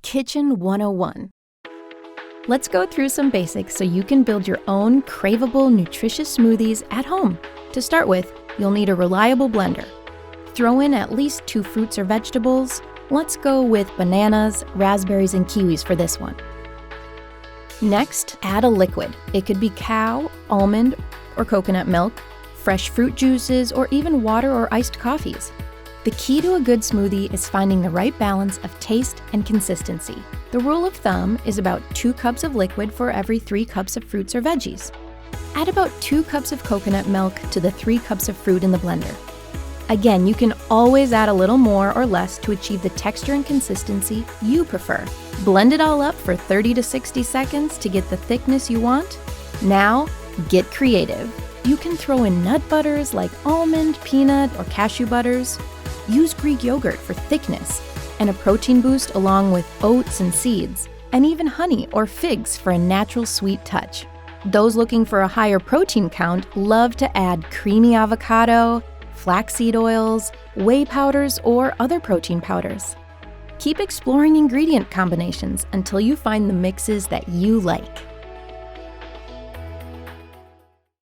Kitchen 101. Let's go through some basics so you can build your own craveable, nutritious smoothies at home. To start with, you'll need a reliable blender. Throw in at least 2 fruits or vegetables. Let's go with bananas, raspberries, and kiwis for this one. Next, add a liquid. It could be cow, almond, or coconut milk, fresh fruit juices, or even water or iced coffees. The key to a good smoothie is finding the right balance of taste and consistency. The rule of thumb is about 2 cups of liquid for every 3 cups of fruits or veggies. Add about 2 cups of coconut milk to the 3 cups of fruit in the blender. Again, you can always add a little more or less to achieve the texture and consistency you prefer. Blend it all up for 30 to 60 seconds to get the thickness you want. Now, get creative. You can throw in nut butters like almond, peanut, or cashew butters. Use Greek yogurt for thickness and a protein boost along with oats and seeds, and even honey or figs for a natural sweet touch. Those looking for a higher protein count love to add creamy avocado, flaxseed oils, whey powders, or other protein powders. Keep exploring ingredient combinations until you find the mixes that you like.